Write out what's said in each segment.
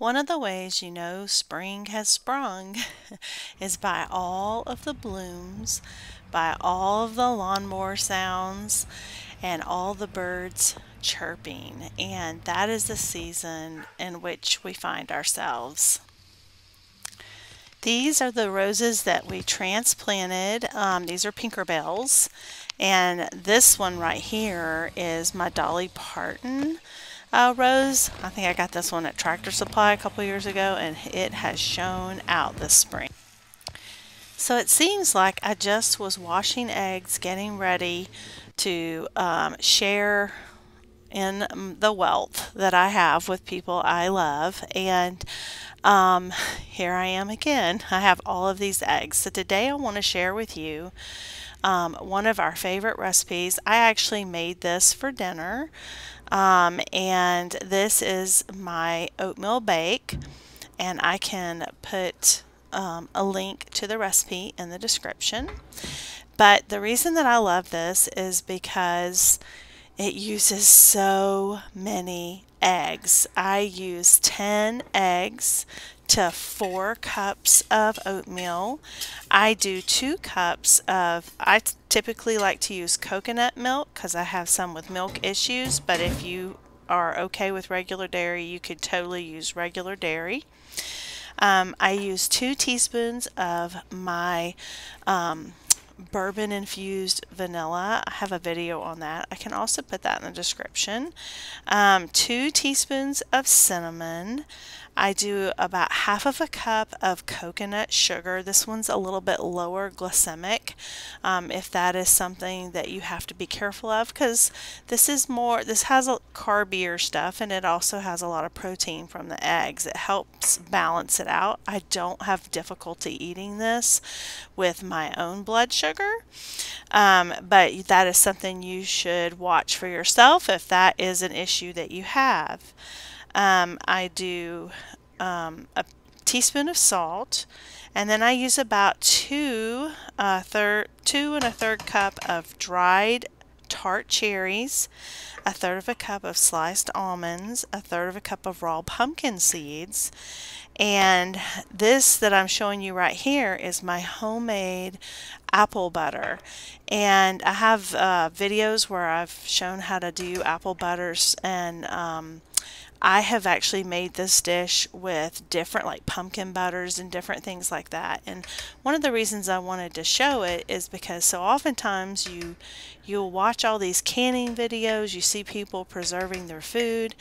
One of the ways you know spring has sprung is by all of the blooms, by all of the lawnmower sounds, and all the birds chirping. And that is the season in which we find ourselves. These are the roses that we transplanted. These are pinker bells. And this one right here is my Dolly Parton rose. I think I got this one at Tractor Supply a couple years ago, and it has shown out this spring. So it seems like I just was washing eggs, getting ready to share in the wealth that I have with people I love. And here I am again. I have all of these eggs. So today I want to share with you one of our favorite recipes. I actually made this for dinner. And this is my oatmeal bake, and I can put a link to the recipe in the description. But the reason that I love this is because it uses so many eggs. I use 10 eggs to 4 cups of oatmeal. I do 2 cups of, I typically like to use coconut milk because I have some with milk issues, but if you are okay with regular dairy, you could totally use regular dairy. I use 2 teaspoons of my bourbon infused vanilla. I have a video on that. I can also put that in the description. 2 teaspoons of cinnamon. I do about half of a cup of coconut sugar. This one's a little bit lower glycemic, if that is something that you have to be careful of, because this has a carbier stuff, and it also has a lot of protein from the eggs. It helps balance it out. I don't have difficulty eating this with my own blood sugar, but that is something you should watch for yourself if that is an issue that you have. I do a teaspoon of salt, and then I use about 2 1/3 cup of dried tart cherries, 1/3 of a cup of sliced almonds, 1/3 of a cup of raw pumpkin seeds, and this that I'm showing you right here is my homemade apple butter. And I have videos where I've shown how to do apple butters, and I have actually made this dish with different like pumpkin butters and different things like that. And one of the reasons I wanted to show it is because so oftentimes you'll watch all these canning videos, you see people preserving their food,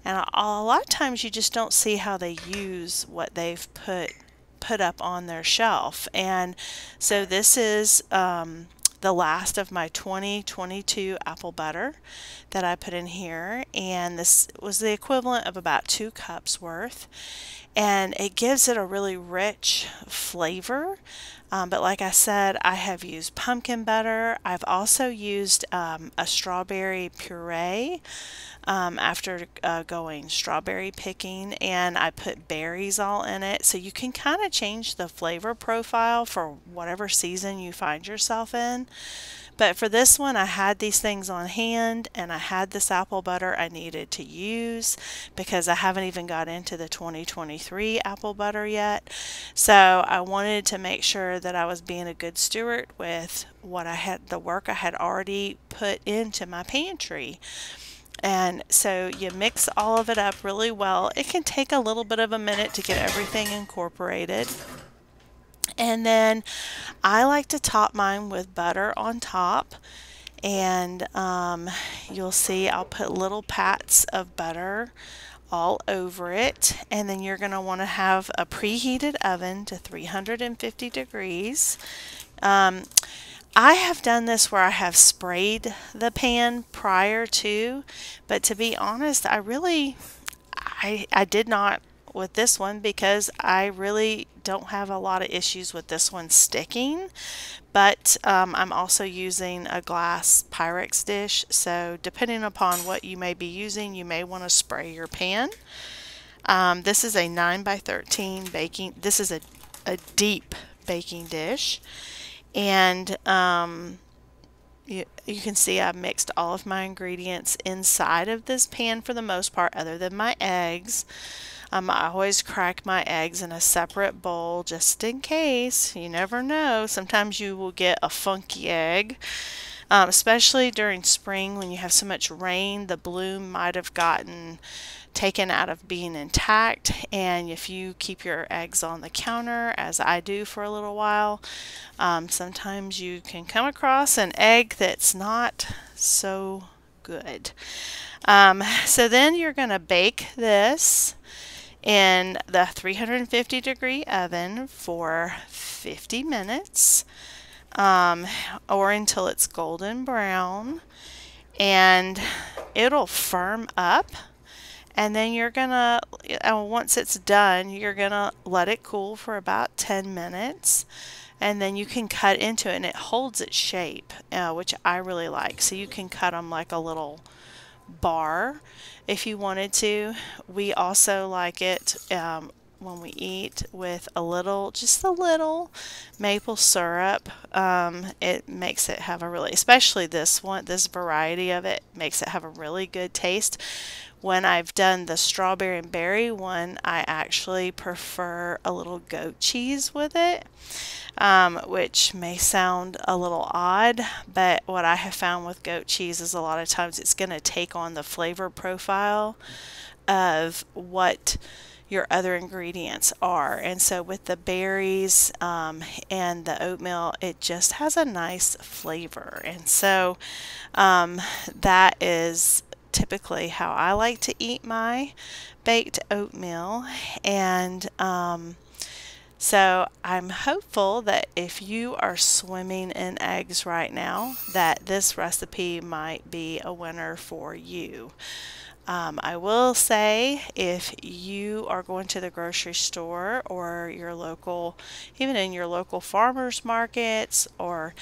and a lot of times you just don't see how they use what they've put up on their shelf. And so this is the last of my 2022 apple butter that I put in here, and this was the equivalent of about 2 cups worth, and it gives it a really rich flavor. But like I said, I have used pumpkin butter. I've also used a strawberry puree after going strawberry picking, and I put berries all in it, so you can kind of change the flavor profile for whatever season you find yourself in. But for this one, I had these things on hand, and I had this apple butter I needed to use because I haven't even got into the 2023 apple butter yet. So I wanted to make sure that I was being a good steward with what I had, the work I had already put into my pantry. And so you mix all of it up really well. It can take a little bit of a minute to get everything incorporated. And then I like to top mine with butter on top, and you'll see I'll put little pats of butter all over it. And then you're going to want to have a preheated oven to 350 degrees. I have done this where I have sprayed the pan prior to, but to be honest, I did not with this one because I really don't have a lot of issues with this one sticking. But I'm also using a glass Pyrex dish, so depending upon what you may be using, you may want to spray your pan. This is a 9x13 baking. This is a deep baking dish, and you can see I've mixed all of my ingredients inside of this pan for the most part, other than my eggs. I always crack my eggs in a separate bowl just in case. You never know. Sometimes you will get a funky egg. Especially during spring when you have so much rain, the bloom might have gotten taken out of being intact, and if you keep your eggs on the counter, as I do for a little while, sometimes you can come across an egg that's not so good. So then you're going to bake this in the 350-degree oven for 50 minutes, or until it's golden brown, and it'll firm up. And then you're gonna, once it's done, you're gonna let it cool for about 10 minutes, and then you can cut into it, and it holds its shape, which I really like. So you can cut them like a little bar if you wanted to. We also like it when we eat with a little, just a little maple syrup. It makes it have a really, especially this one, this variety of it makes it have a really good taste. When I've done the strawberry and berry one, I actually prefer a little goat cheese with it, which may sound a little odd, but what I have found with goat cheese is a lot of times it's going to take on the flavor profile of what your other ingredients are. And so with the berries and the oatmeal, it just has a nice flavor. And so that is typically how I like to eat my baked oatmeal. And so I'm hopeful that if you are swimming in eggs right now, that this recipe might be a winner for you. I will say, if you are going to the grocery store or your local, even in your local farmers markets, or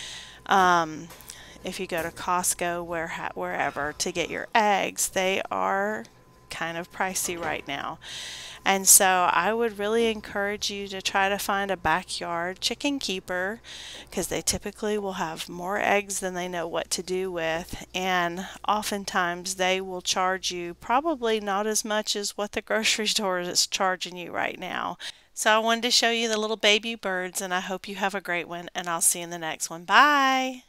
if you go to Costco, wherever to get your eggs, they are kind of pricey right now. And so I would really encourage you to try to find a backyard chicken keeper, because they typically will have more eggs than they know what to do with, and oftentimes they will charge you probably not as much as what the grocery store is charging you right now. So I wanted to show you the little baby birds, and I hope you have a great one, and I'll see you in the next one. Bye!